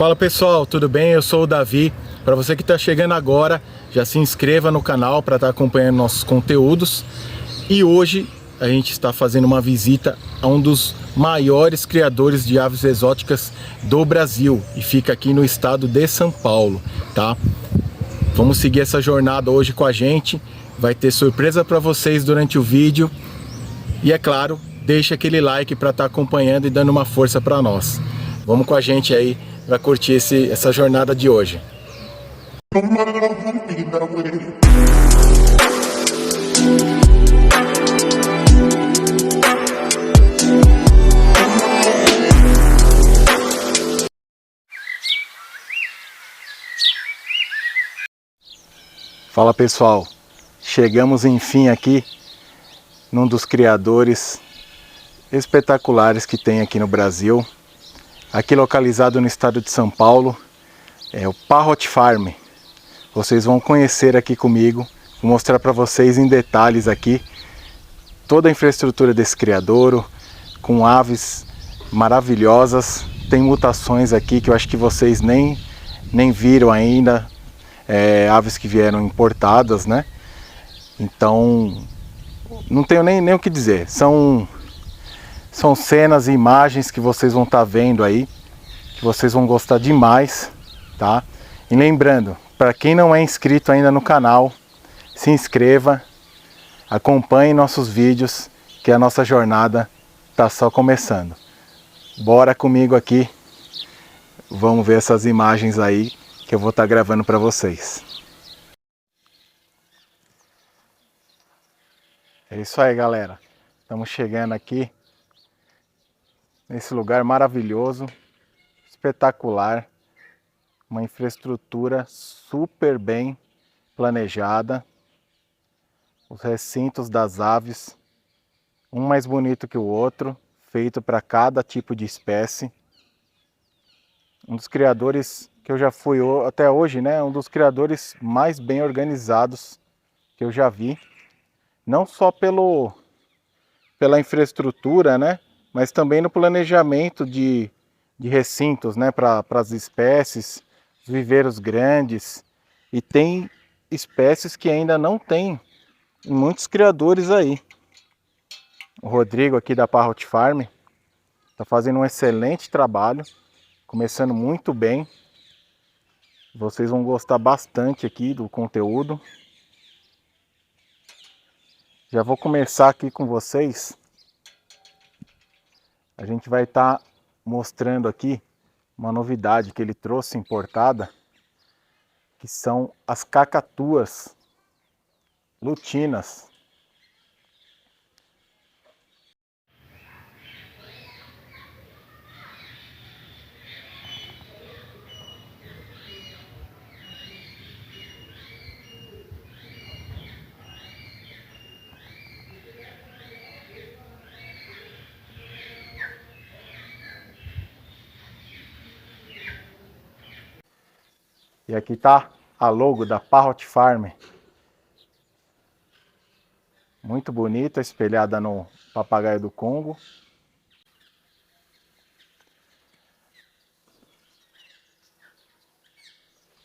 Fala pessoal, tudo bem? Eu sou o Davi. Para você que está chegando agora, já se inscreva no canal para estar acompanhando nossos conteúdos. E hoje a gente está fazendo uma visita a um dos maiores criadores de aves exóticas do Brasil e fica aqui no estado de São Paulo, tá? Vamos seguir essa jornada hoje com a gente. Vai ter surpresa para vocês durante o vídeo. E é claro, deixa aquele like para estar acompanhando e dando uma força para nós. Vamos com a gente aí para curtir essa jornada de hoje. Fala pessoal, chegamos enfim aqui num dos criadores espetaculares que tem aqui no Brasil. Aqui localizado no estado de São Paulo, é o Parrot Farm. Vocês vão conhecer aqui comigo, vou mostrar para vocês em detalhes aqui toda a infraestrutura desse criadouro, com aves maravilhosas. Tem mutações aqui que eu acho que vocês nem viram ainda, aves que vieram importadas, né? Então, não tenho nem o que dizer. São cenas e imagens que vocês vão estar vendo aí, que vocês vão gostar demais, tá? E lembrando, para quem não é inscrito ainda no canal, se inscreva, acompanhe nossos vídeos, que a nossa jornada está só começando. Bora comigo aqui, vamos ver essas imagens aí que eu vou estar gravando para vocês. É isso aí, galera. Estamos chegando aqui nesse lugar maravilhoso, espetacular, uma infraestrutura super bem planejada, os recintos das aves, um mais bonito que o outro, feito para cada tipo de espécie. Um dos criadores que eu já fui até hoje, né? Um dos criadores mais bem organizados que eu já vi, não só pela infraestrutura, né? Mas também no planejamento de recintos, né, para as espécies, viveiros grandes. E tem espécies que ainda não tem em muitos criadores aí. O Rodrigo aqui da Parrot Farm está fazendo um excelente trabalho, começando muito bem. Vocês vão gostar bastante aqui do conteúdo. Já vou começar aqui com vocês. A gente vai estar mostrando aqui uma novidade que ele trouxe importada, que são as cacatuas lutinas. E aqui está a logo da Parrot Farm. Muito bonita, espelhada no papagaio do Congo.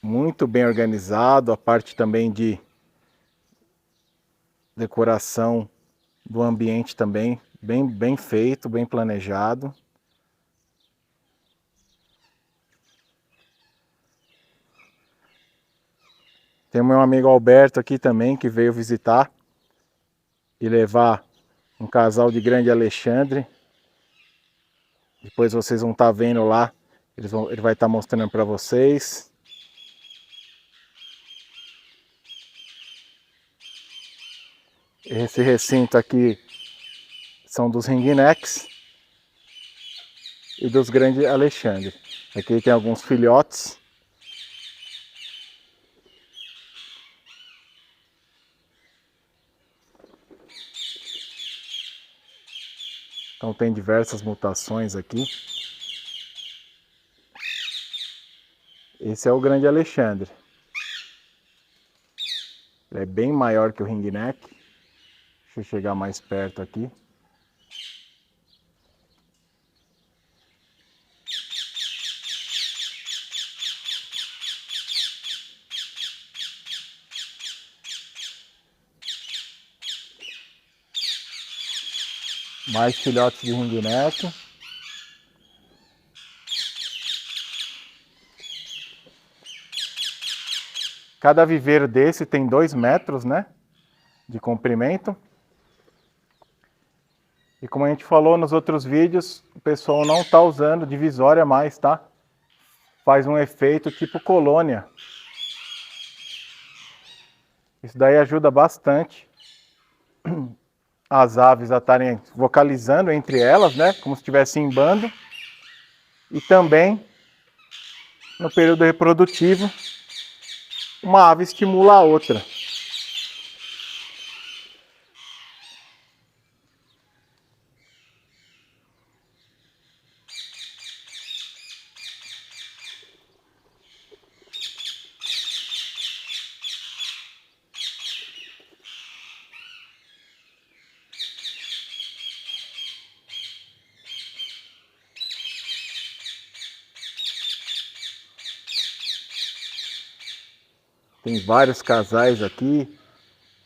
Muito bem organizado, a parte também de decoração do ambiente também, bem feito, bem planejado. Tem o meu amigo Alberto aqui também, que veio visitar e levar um casal de grande Alexandre. Depois vocês vão estar vendo lá, ele vai estar mostrando para vocês. Esse recinto aqui são dos ringnecks e dos grandes Alexandre. Aqui tem alguns filhotes. Então tem diversas mutações aqui. Esse é o grande Alexandre. Ele é bem maior que o ringneck. Deixa eu chegar mais perto aqui. Mais filhotes de ringneck. Cada viveiro desse tem 2 metros, né, de comprimento. E como a gente falou nos outros vídeos, o pessoal não está usando divisória mais, tá? Faz um efeito tipo colônia. Isso daí ajuda bastante as aves a estarem vocalizando entre elas, né? Como se estivessem em bando. E também, no período reprodutivo, uma ave estimula a outra. Tem vários casais aqui,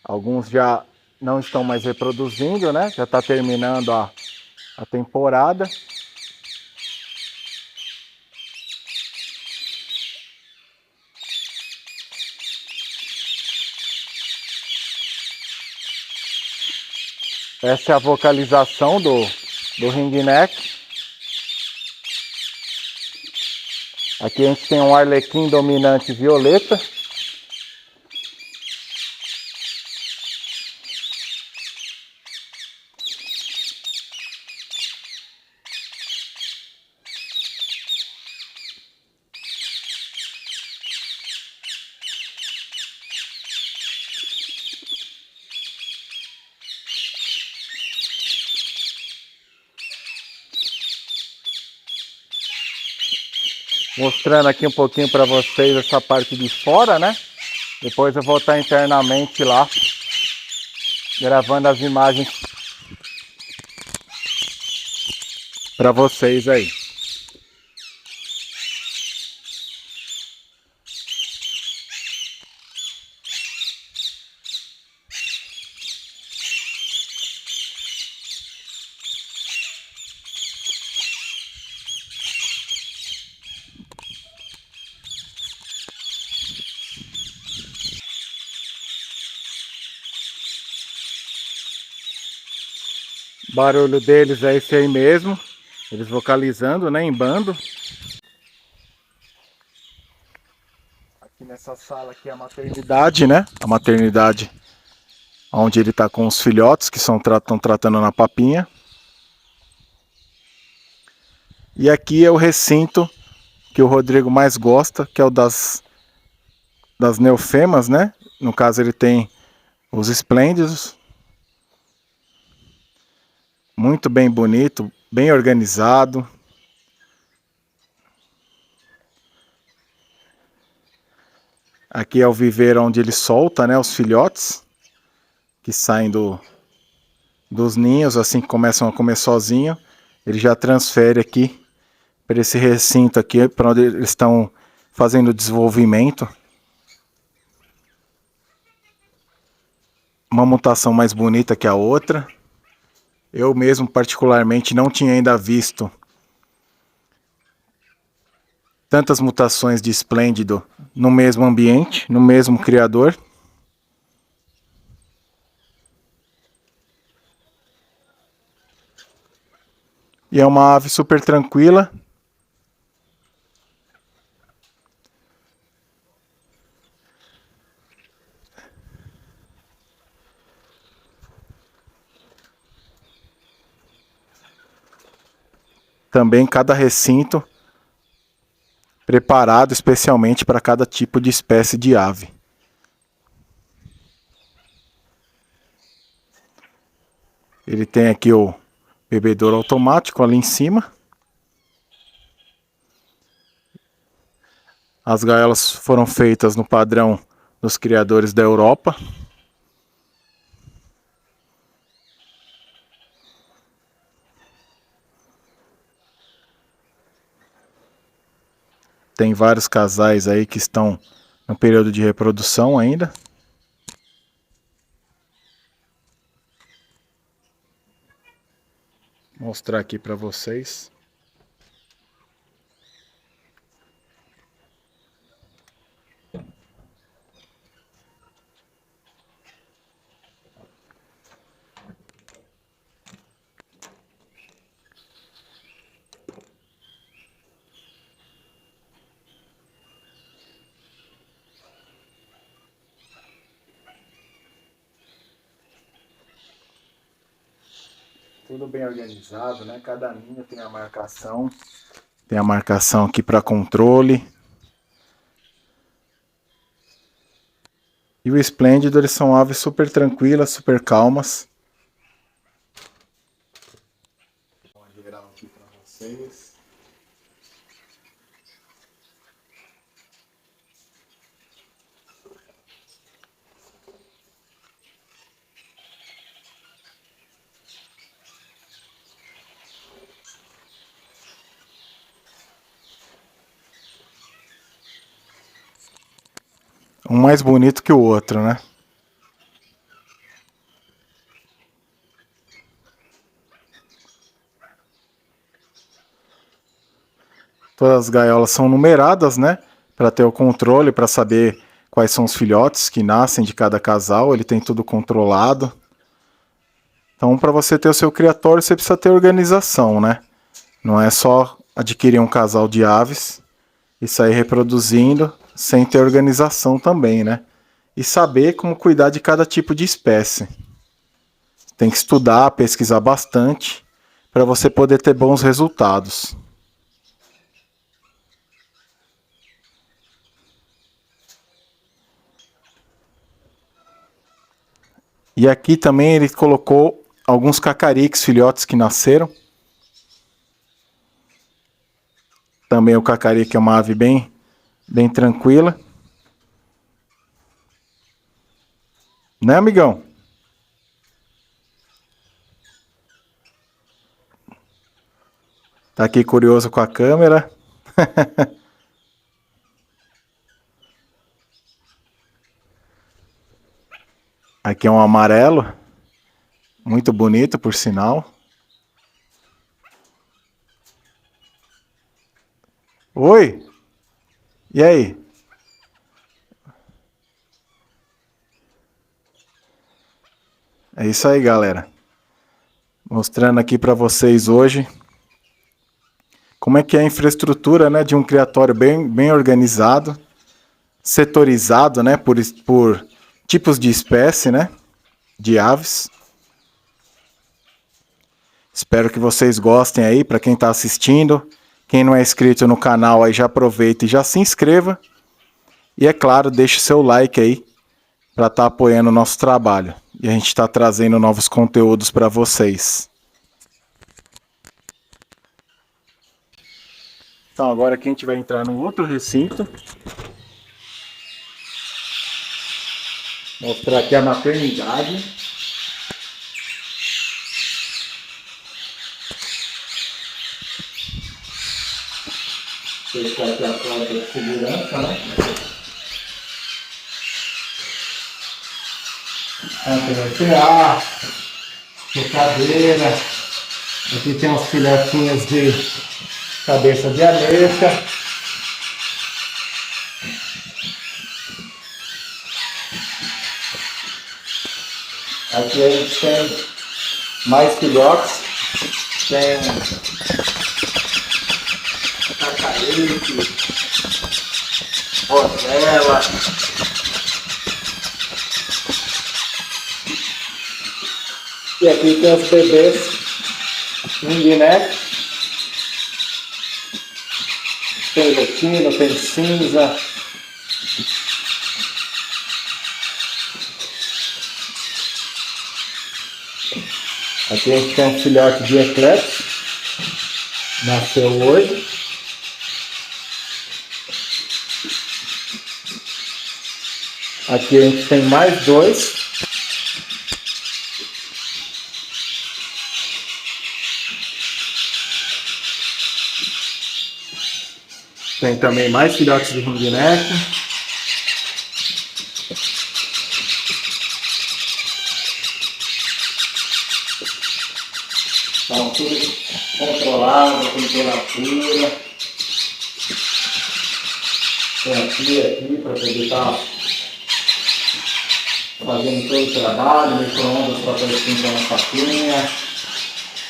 alguns já não estão mais reproduzindo, né? Já está terminando a temporada. Essa é a vocalização do ringneck. Aqui a gente tem um arlequim dominante violeta. Mostrando aqui um pouquinho para vocês essa parte de fora, né? Depois eu vou estar internamente lá, gravando as imagens para vocês aí. O barulho deles é esse aí mesmo, eles vocalizando, né, em bando. Aqui nessa sala aqui é a maternidade, né? A maternidade onde ele está com os filhotes que estão tratando na papinha. E aqui é o recinto que o Rodrigo mais gosta, que é o das neofemas, né? No caso ele tem os esplêndidos. Muito bem bonito, bem organizado. Aqui é o viveiro onde ele solta, né, os filhotes que saem dos ninhos, assim que começam a comer sozinho. Ele já transfere aqui para esse recinto aqui, para onde eles estão fazendo o desenvolvimento. Uma mutação mais bonita que a outra. Eu mesmo particularmente não tinha ainda visto tantas mutações de esplêndido no mesmo ambiente, no mesmo criador. E é uma ave super tranquila. Também cada recinto preparado especialmente para cada tipo de espécie de ave. Ele tem aqui o bebedouro automático ali em cima. As gaiolas foram feitas no padrão dos criadores da Europa. Tem vários casais aí que estão no período de reprodução ainda. Mostrar aqui para vocês. Tudo bem organizado, né? Cada linha tem a marcação. Tem a marcação aqui para controle. E o esplêndido, eles são aves super tranquilas, super calmas. Vou geral aqui para vocês. Um mais bonito que o outro, né? Todas as gaiolas são numeradas, né? Para ter o controle, para saber quais são os filhotes que nascem de cada casal. Ele tem tudo controlado. Então, para você ter o seu criatório, você precisa ter organização, né? Não é só adquirir um casal de aves e sair reproduzindo sem ter organização também, né? E saber como cuidar de cada tipo de espécie. Tem que estudar, pesquisar bastante para você poder ter bons resultados. E aqui também ele colocou alguns cacariques, filhotes que nasceram. Também o cacarique é uma ave bem tranquila. Né, amigão? Tá aqui curioso com a câmera. Aqui é um amarelo. Muito bonito, por sinal. Oi! E aí? É isso aí, galera. Mostrando aqui para vocês hoje como é que é a infraestrutura, né, de um criatório bem organizado, setorizado, né, por tipos de espécie, né, de aves. Espero que vocês gostem aí, para quem está assistindo. Quem não é inscrito no canal aí já aproveita e já se inscreva. E é claro, deixe seu like aí para estar apoiando o nosso trabalho. E a gente está trazendo novos conteúdos para vocês. Então agora aqui a gente vai entrar num outro recinto. Mostrar aqui a maternidade. Fechar aqui a porta de segurança, né? Tem chocadeira. Aqui tem uns filhotinhos de cabeça de ameixa. Aqui a gente tem mais filhotes. Tem cacareque, rosela. E aqui tem os bebês ringneck. Tem lutino, tem cinza. Aqui a gente tem um filhote de eclipse. Nasceu hoje. Aqui a gente tem mais dois. Tem também mais filhotes de ringneck. Então tudo controlado, temperatura. Tem aqui para poder estar fazendo todo o trabalho, micro-ondas para poder esquentar uma faquinha.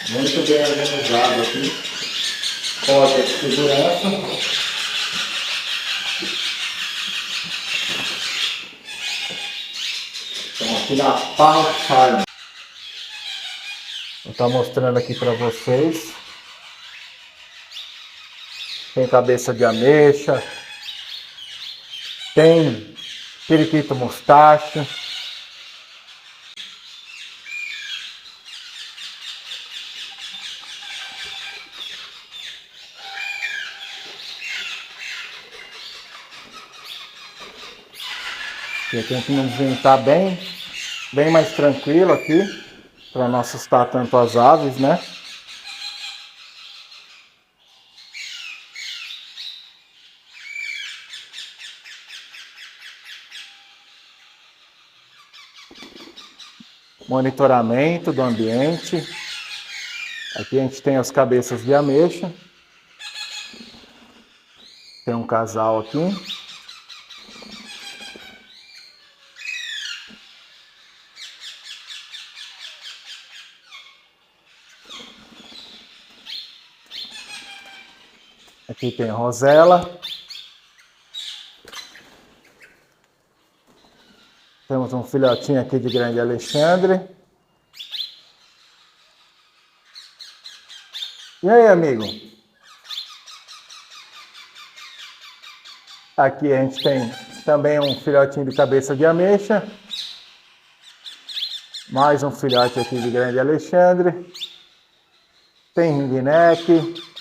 Muito bem organizado aqui. Porta de segurança. Então aqui na Power Farm. Vou estar mostrando aqui para vocês. Tem cabeça de ameixa. Tem periquito mostacho. Eu tenho que nos ambientar bem mais tranquilo aqui, para não assustar tanto as aves, né? Monitoramento do ambiente. Aqui a gente tem as cabeças de ameixa. Tem um casal aqui. Aqui tem a Rosela. Temos um filhotinho aqui de Grande Alexandre. E aí, amigo? Aqui a gente tem também um filhotinho de cabeça de ameixa. Mais um filhote aqui de Grande Alexandre. Tem ringneck.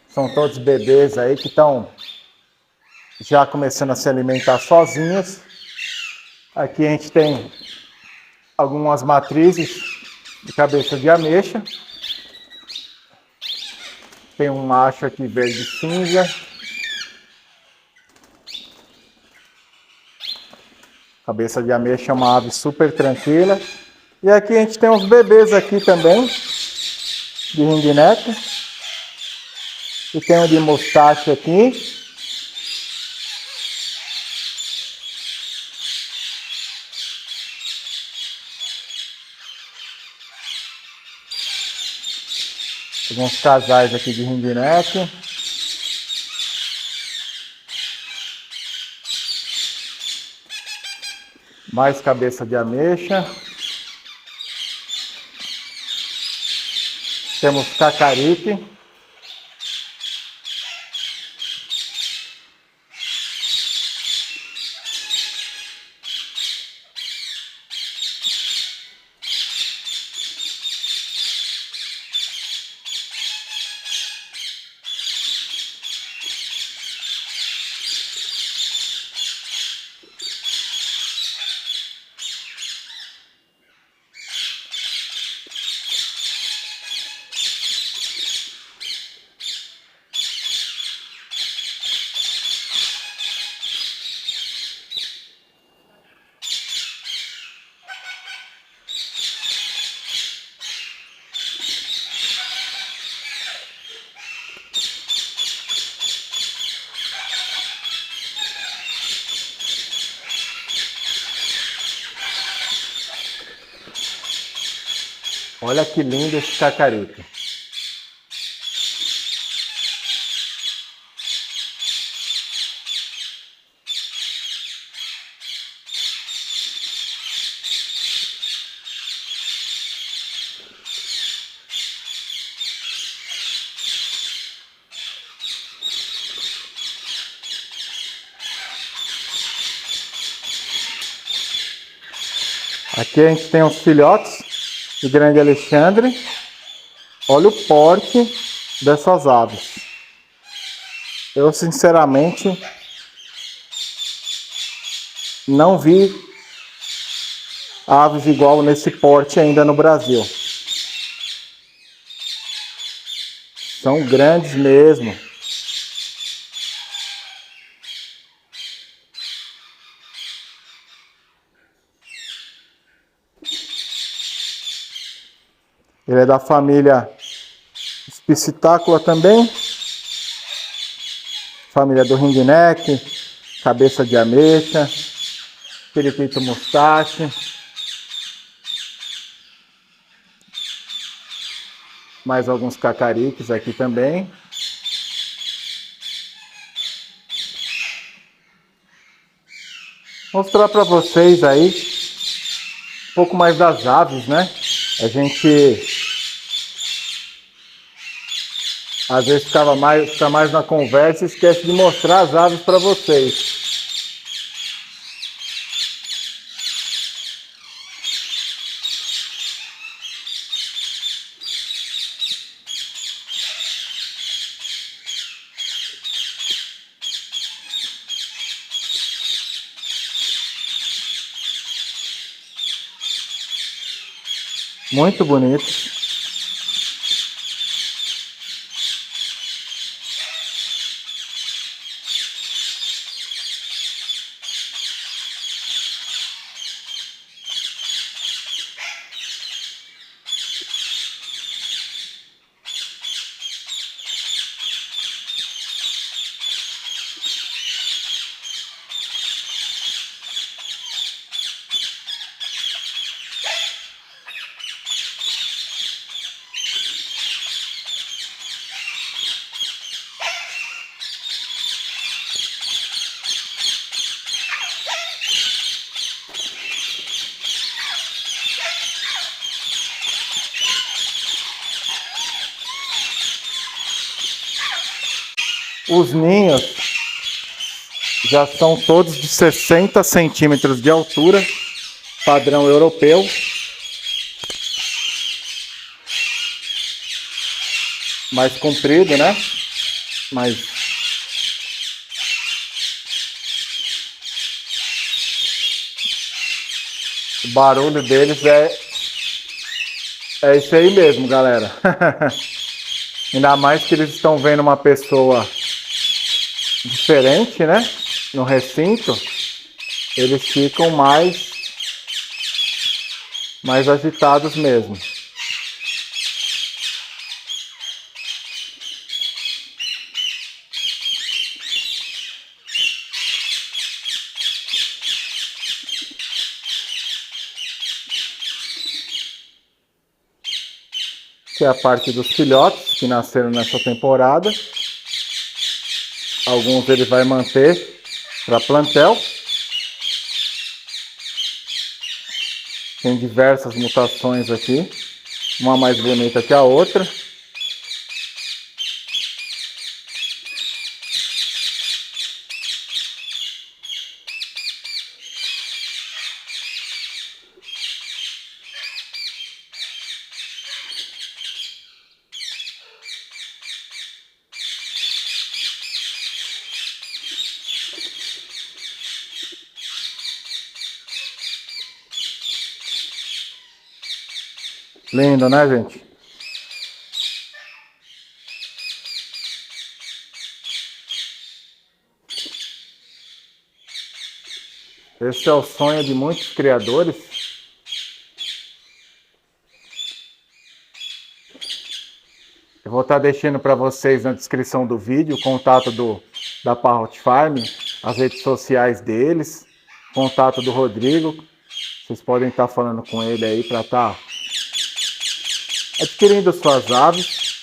São todos bebês aí que estão já começando a se alimentar sozinhos. Aqui a gente tem algumas matrizes de cabeça de ameixa. Tem um macho aqui verde cinza. Cabeça de ameixa é uma ave super tranquila. E aqui a gente tem uns bebês aqui também, de ringneck. E tem um de mostacho aqui. Alguns casais aqui de ringneck. Mais cabeça de ameixa. Temos cacaripe. Olha que lindo esse cacaripe. Aqui a gente tem os filhotes de Grande Alexandre. Olha o porte dessas aves. Eu sinceramente não vi aves igual nesse porte ainda no Brasil. São grandes mesmo. Ele é da família Spicitácula também. Família do ringneck, cabeça de ameixa, periquito mustache. Mais alguns cacariques aqui também. Mostrar para vocês aí um pouco mais das aves, né? A gente às vezes fica mais na conversa e esquece de mostrar as aves para vocês. Muito bonito. Os ninhos já são todos de 60 centímetros de altura, padrão europeu. Mais comprido, né? Mas o barulho deles é isso aí mesmo, galera. Ainda mais que eles estão vendo uma pessoa diferente, né? No recinto, eles ficam mais agitados mesmo. Que é a parte dos filhotes que nasceram nessa temporada. Alguns ele vai manter para plantel. Tem diversas mutações aqui, uma mais bonita que a outra. Lindo, né, gente? Esse é o sonho de muitos criadores. Eu vou estar deixando para vocês na descrição do vídeo o contato da Parrot Farm, as redes sociais deles, contato do Rodrigo. Vocês podem estar falando com ele aí para estar adquirindo suas aves.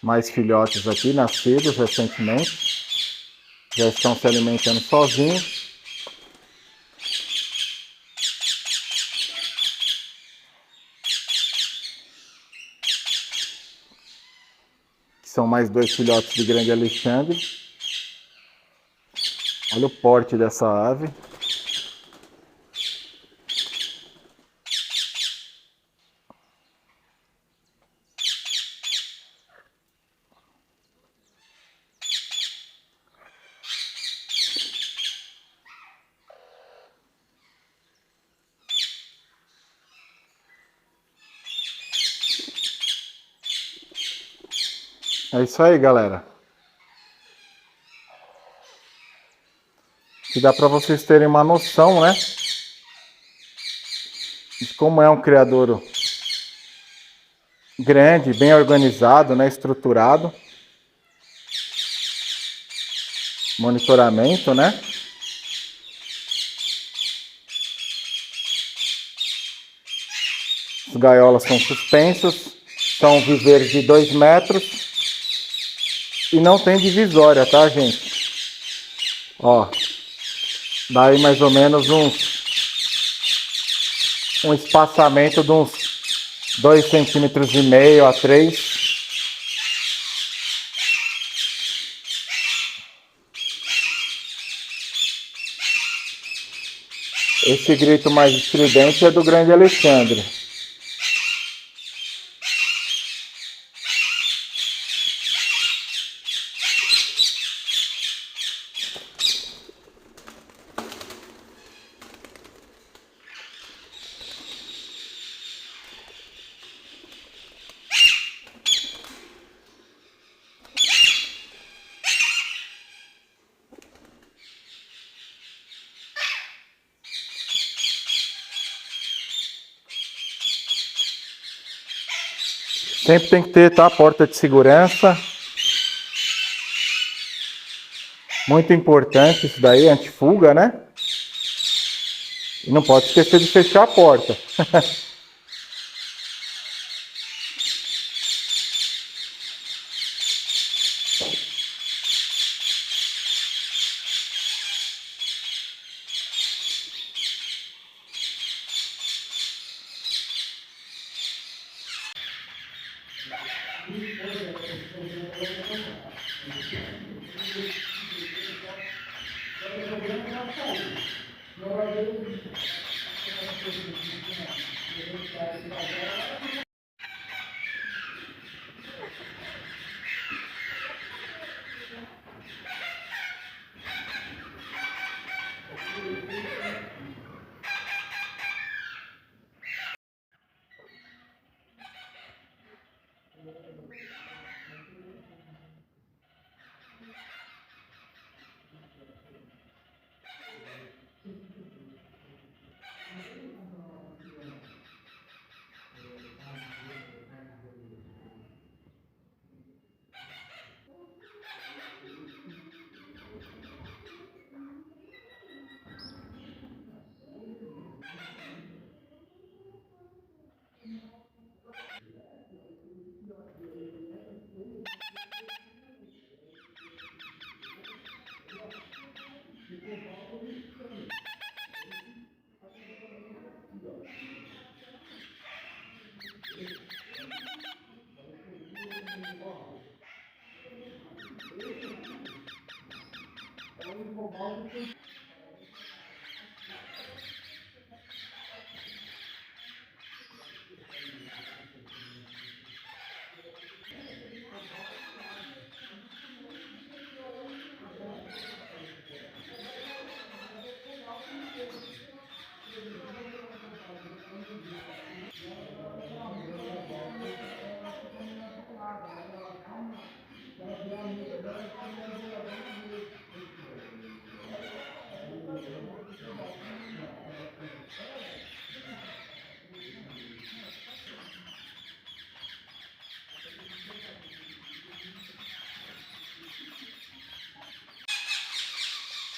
Mais filhotes aqui, nascidos recentemente. Já estão se alimentando sozinhos. São mais 2 filhotes de grande Alexandre. Olha o porte dessa ave. É isso aí, galera. Que dá para vocês terem uma noção, né? De como é um criadouro grande, bem organizado, né? Estruturado. Monitoramento, né? As gaiolas são suspensas, são viveiros de 2 metros e não tem divisória, tá, gente? Ó, dá aí mais ou menos um espaçamento de uns 2,5 cm a 3. Esse grito mais estridente é do Grande Alexandre. Sempre tem que ter, tá? Porta de segurança. Muito importante isso daí, antifuga, né? E não pode esquecer de fechar a porta.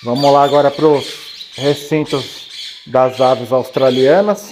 Vamos lá agora para os recintos das aves australianas.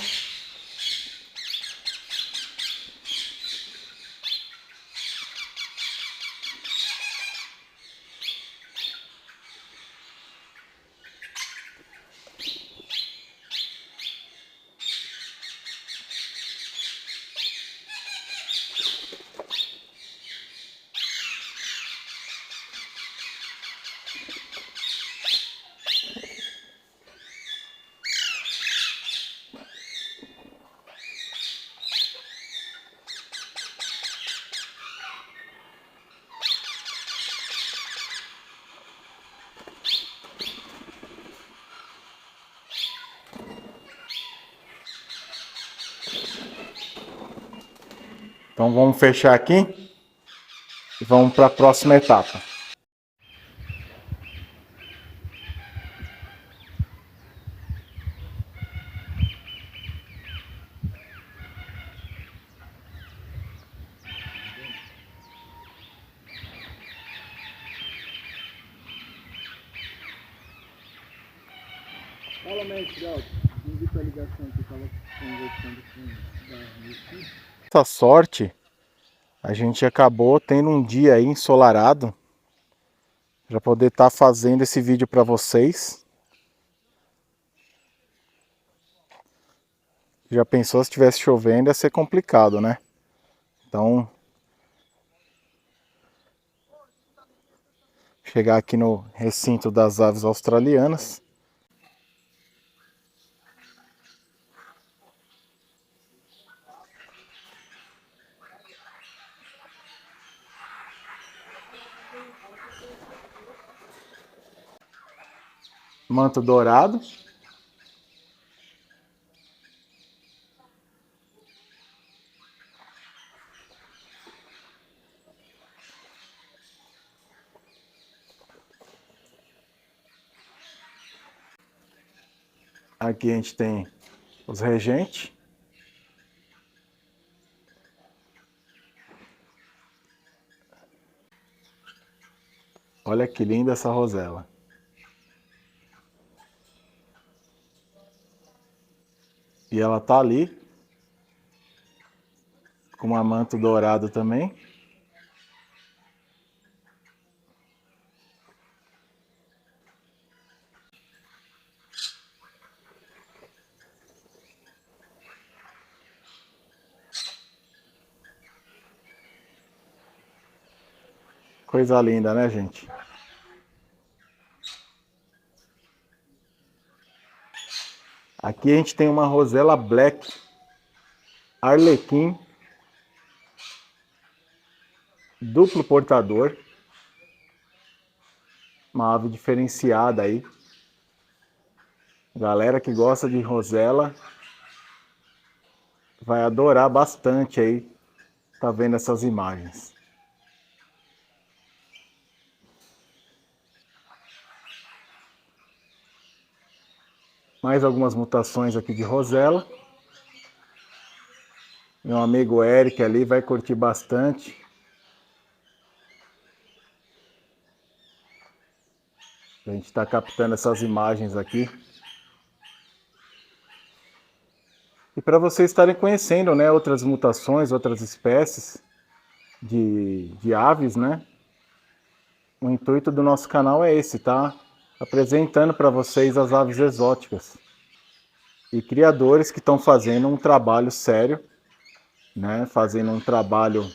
Então vamos fechar aqui e vamos para a próxima etapa. Fala, mestre Alto. Não vi tua ligação que eu tava conversando com o Recife. Essa sorte, a gente acabou tendo um dia aí ensolarado para poder estar fazendo esse vídeo para vocês. Já pensou se estivesse chovendo ia ser complicado, né? Então, chegar aqui no recinto das aves australianas. Manto dourado. Aqui a gente tem os regentes. Olha que linda essa rosela. E ela tá ali com uma manto dourado também. Coisa linda, né, gente? Aqui a gente tem uma rosela black arlequim, duplo portador, uma ave diferenciada aí. Galera que gosta de rosela vai adorar bastante aí, tá vendo essas imagens. Mais algumas mutações aqui de rosela. Meu amigo Eric ali vai curtir bastante. A gente está captando essas imagens aqui. E para vocês estarem conhecendo, né, outras mutações, outras espécies de aves, né? O intuito do nosso canal é esse, tá? Apresentando para vocês as aves exóticas. E criadores que estão fazendo um trabalho sério, né? Fazendo um trabalho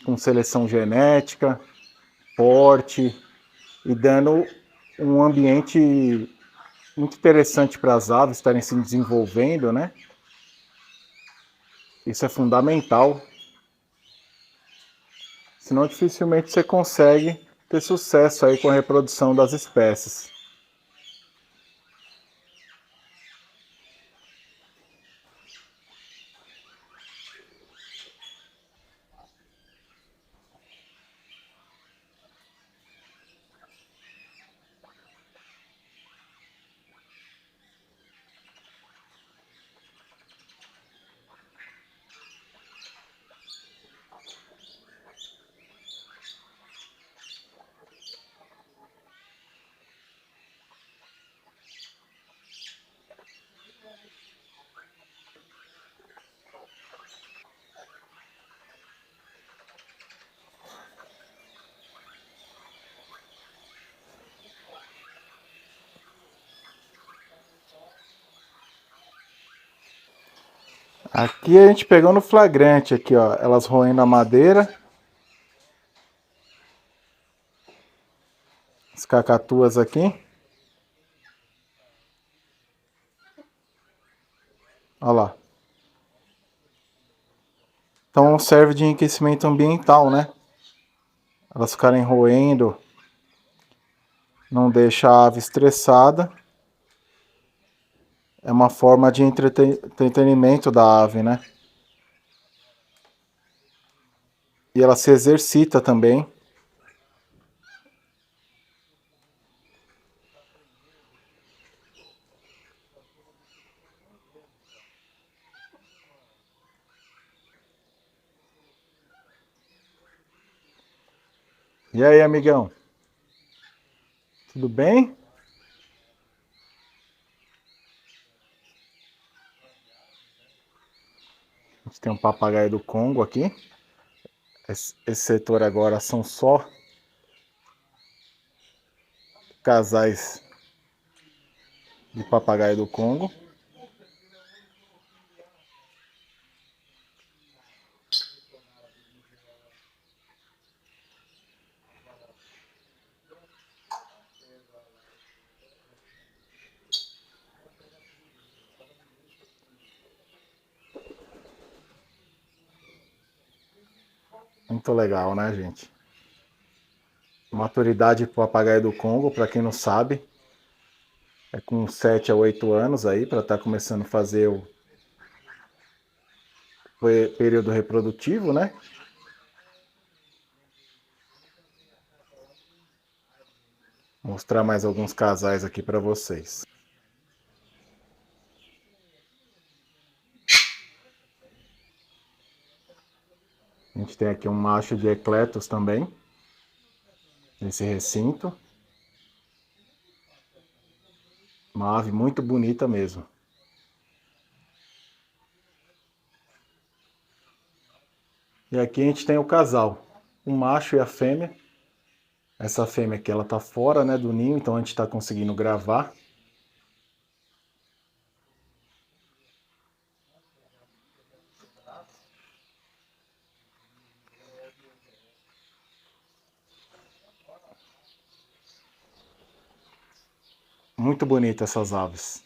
com seleção genética, porte e dando um ambiente muito interessante para as aves estarem se desenvolvendo, né? Isso é fundamental. Senão dificilmente você consegue ter sucesso aí com a reprodução das espécies. Aqui a gente pegou no flagrante aqui, ó, elas roendo a madeira. As cacatuas aqui. Olha lá. Então serve de enriquecimento ambiental, né? Elas ficarem roendo, não deixa a ave estressada. É uma forma de entretenimento da ave, né? E ela se exercita também. E aí, amigão? Tudo bem? A gente tem um papagaio do Congo aqui. Esse setor agora são só casais de papagaio do Congo. Muito legal, né, gente? Maturidade para o papagaio do Congo, para quem não sabe, é com 7 a 8 anos aí, para estar começando a fazer o período reprodutivo, né? Mostrar mais alguns casais aqui para vocês. A gente tem aqui um macho de ecletos também, nesse recinto. Uma ave muito bonita mesmo. E aqui a gente tem o casal, o macho e a fêmea. Essa fêmea aqui, ela tá fora, né, do ninho, então a gente tá conseguindo gravar. Muito bonita essas aves.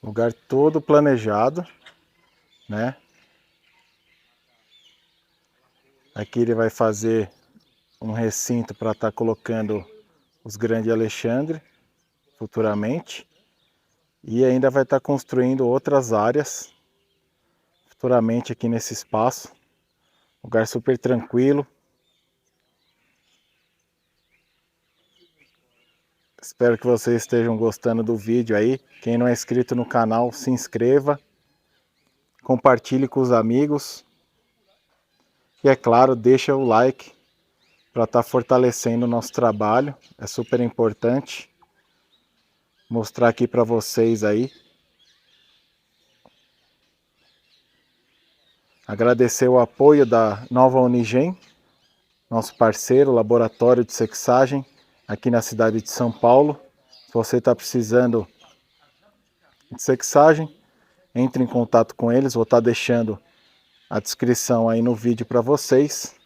Lugar todo planejado, né? Aqui ele vai fazer um recinto para estar colocando os grandes Alexandre futuramente. E ainda vai estar construindo outras áreas futuramente aqui nesse espaço. Lugar super tranquilo. Espero que vocês estejam gostando do vídeo aí. Quem não é inscrito no canal, se inscreva. Compartilhe com os amigos. E é claro, deixa o like para estar fortalecendo o nosso trabalho. É super importante mostrar aqui para vocês aí. Agradecer o apoio da Nova Unigen, nosso parceiro, laboratório de sexagem aqui na cidade de São Paulo. Se você está precisando de sexagem, entre em contato com eles. Vou estar deixando a descrição aí no vídeo para vocês.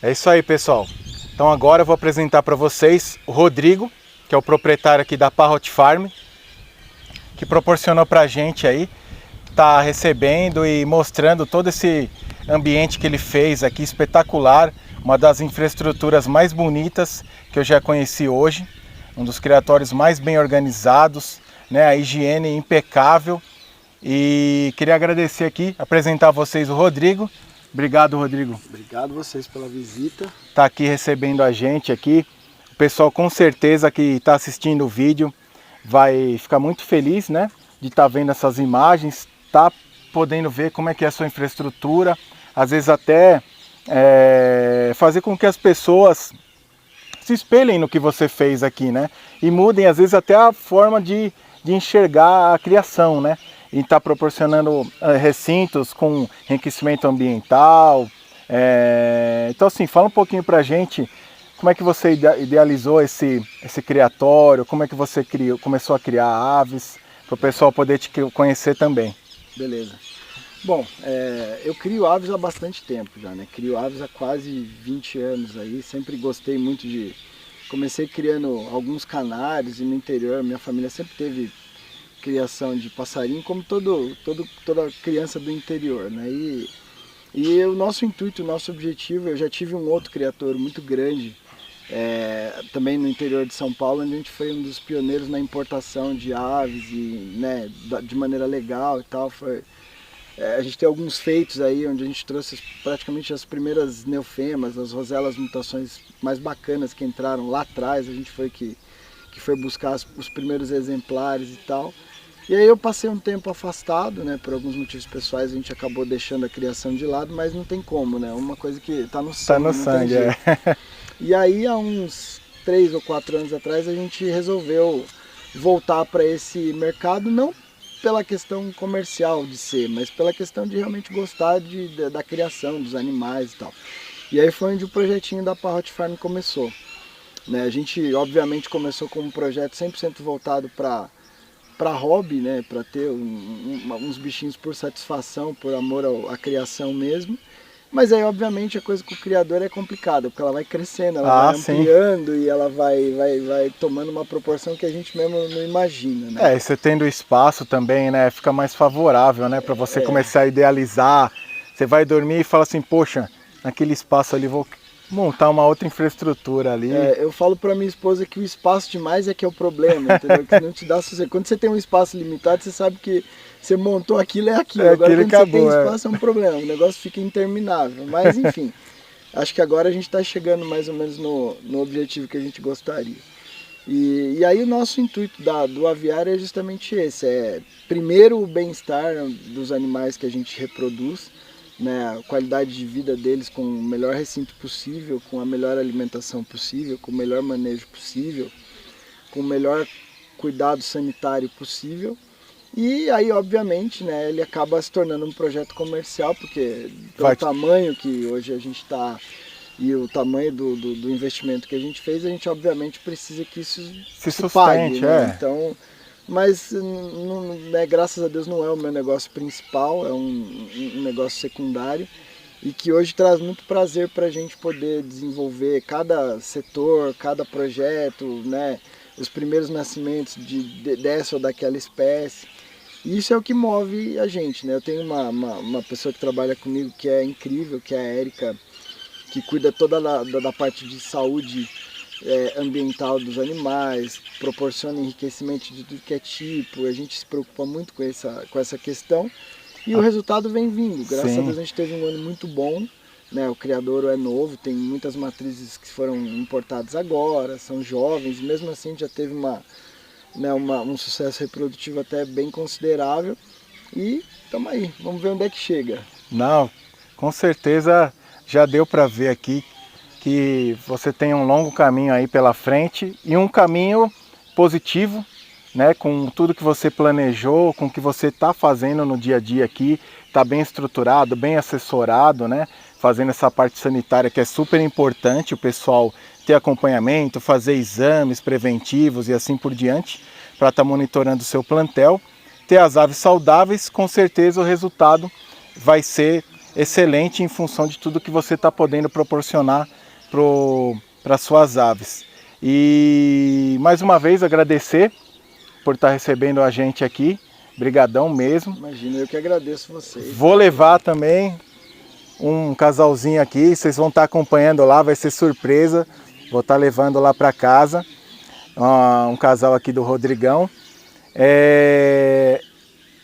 É isso aí, pessoal. Então agora eu vou apresentar para vocês o Rodrigo, que é o proprietário aqui da Parrot Farm, que proporcionou para a gente aí tá recebendo e mostrando todo esse ambiente que ele fez aqui, espetacular, uma das infraestruturas mais bonitas que eu já conheci hoje, um dos criatórios mais bem organizados, né, a higiene impecável. E queria agradecer aqui, apresentar a vocês o Rodrigo. Obrigado, Rodrigo. Obrigado vocês pela visita. Tá aqui recebendo a gente aqui. O pessoal com certeza que está assistindo o vídeo vai ficar muito feliz, né, de estar vendo essas imagens, tá podendo ver como é que é a sua infraestrutura, às vezes até fazer com que as pessoas se espelhem no que você fez aqui, né, e mudem às vezes até a forma de enxergar a criação, né, e está proporcionando recintos com enriquecimento ambiental. Então assim, fala um pouquinho pra gente como é que você idealizou esse criatório, como é que você começou a criar aves, para o pessoal poder te conhecer também. Beleza. Bom, eu crio aves há bastante tempo já, né? Crio aves há quase 20 anos aí, sempre gostei muito de... Comecei criando alguns canários e no interior, minha família sempre teve criação de passarinho, como toda criança do interior, né? E o nosso intuito, o nosso objetivo, eu já tive um outro criatório muito grande também no interior de São Paulo, onde a gente foi um dos pioneiros na importação de aves e, né, de maneira legal e tal. A gente tem alguns feitos aí onde a gente trouxe praticamente as primeiras neofemas, as roselas, mutações mais bacanas que entraram lá atrás. A gente foi que foi buscar os primeiros exemplares e tal. E aí eu passei um tempo afastado, né, por alguns motivos pessoais, a gente acabou deixando a criação de lado, mas não tem como, né, uma coisa que está no sangue. Tá no sangue, é. E aí há uns 3 ou 4 anos atrás a gente resolveu voltar para esse mercado, não pela questão comercial de ser, mas pela questão de realmente gostar da criação dos animais e tal. E aí foi onde o projetinho da Parrot Farm começou. Né, a gente obviamente começou com um projeto 100% voltado para hobby, né, para ter uns bichinhos por satisfação, por amor à criação mesmo. Mas aí obviamente a coisa com o criador é complicada, porque ela vai crescendo, ela vai ampliando, sim, e ela vai tomando uma proporção que a gente mesmo não imagina, né? E você tendo espaço também, né, fica mais favorável, né, para você começar a idealizar. Você vai dormir e fala assim, poxa, naquele espaço ali vou montar uma outra infraestrutura ali. Eu falo para minha esposa que o espaço demais é que é o problema, entendeu? Que não te dá sossego. Quando você tem um espaço limitado, você sabe que você montou aquilo, é aquilo. Agora quando acabou, você tem espaço é um problema, o negócio fica interminável. Mas enfim, acho que agora a gente está chegando mais ou menos no objetivo que a gente gostaria. E aí o nosso intuito do aviário é justamente esse, primeiro o bem-estar dos animais que a gente reproduz, né, a qualidade de vida deles com o melhor recinto possível, com a melhor alimentação possível, com o melhor manejo possível, com o melhor cuidado sanitário possível. E aí, obviamente, né, ele acaba se tornando um projeto comercial, porque pelo tamanho que hoje a gente está e o tamanho do investimento que a gente fez, a gente obviamente precisa que isso se pague, né? Então, mas né, graças a Deus não é o meu negócio principal, é um negócio secundário e que hoje traz muito prazer para a gente poder desenvolver cada setor, cada projeto, né, os primeiros nascimentos dessa ou daquela espécie. E isso é o que move a gente, né? Eu tenho uma pessoa que trabalha comigo que é incrível, que é a Érica, que cuida toda da parte de saúde ambiental dos animais, proporciona enriquecimento de tudo que é tipo, a gente se preocupa muito com essa questão e o resultado vem vindo. Graças a Deus a gente teve um ano muito bom, né? O criadouro é novo, tem muitas matrizes que foram importadas agora, são jovens, e mesmo assim já teve um sucesso reprodutivo até bem considerável e estamos aí, vamos ver onde é que chega. Não, com certeza já deu para ver aqui que você tem um longo caminho aí pela frente e um caminho positivo, né, com tudo que você planejou, com o que você está fazendo no dia a dia aqui, está bem estruturado, bem assessorado, né, fazendo essa parte sanitária que é super importante, o pessoal ter acompanhamento, fazer exames preventivos e assim por diante, para estar monitorando o seu plantel, ter as aves saudáveis, com certeza o resultado vai ser excelente em função de tudo que você está podendo proporcionar para suas aves. E mais uma vez agradecer por estar recebendo a gente aqui, brigadão mesmo. Imagina, eu que agradeço vocês. Vou levar também um casalzinho aqui, vocês vão estar acompanhando lá, vai ser surpresa, vou estar levando lá para casa, um casal aqui do Rodrigão.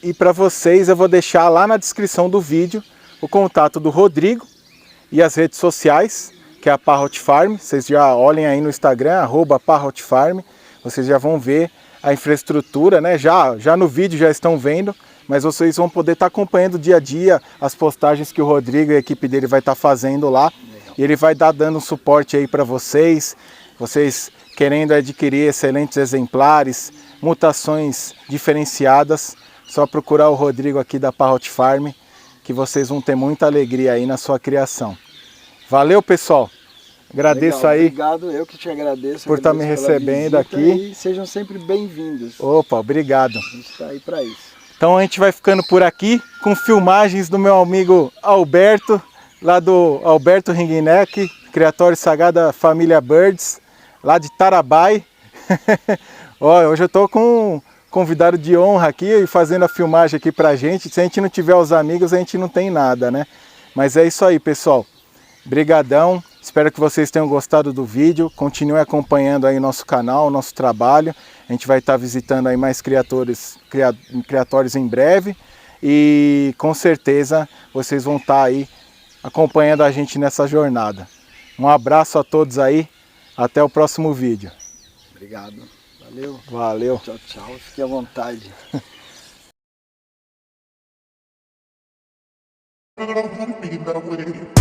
E para vocês eu vou deixar lá na descrição do vídeo o contato do Rodrigo e as redes sociais, que é a Parrot Farm. Vocês já olhem aí no Instagram, @ParrotFarm, vocês já vão ver a infraestrutura, né? Já no vídeo já estão vendo, mas vocês vão poder estar acompanhando dia a dia as postagens que o Rodrigo e a equipe dele vai estar fazendo lá. Legal. E ele vai estar dando um suporte aí para vocês querendo adquirir excelentes exemplares, mutações diferenciadas, só procurar o Rodrigo aqui da Parrot Farm, que vocês vão ter muita alegria aí na sua criação. Valeu, pessoal! Agradeço. Legal, aí. Obrigado, eu que te agradeço. Por estar me recebendo aqui. E sejam sempre bem-vindos. Opa, obrigado. A gente está aí para isso. Então a gente vai ficando por aqui com filmagens do meu amigo Alberto, lá do Alberto Ringneck, Criatório Sagrada Família Birds, lá de Tarabai. Hoje eu estou com um convidado de honra aqui, fazendo a filmagem aqui pra gente. Se a gente não tiver os amigos, a gente não tem nada, né? Mas é isso aí, pessoal. Brigadão. Espero que vocês tenham gostado do vídeo. Continuem acompanhando aí nosso canal, nosso trabalho. A gente vai estar visitando aí mais criatórios em breve. E com certeza vocês vão estar aí acompanhando a gente nessa jornada. Um abraço a todos aí. Até o próximo vídeo. Obrigado. Valeu. Valeu. Tchau, tchau. Fique à vontade. I don't want to be that way.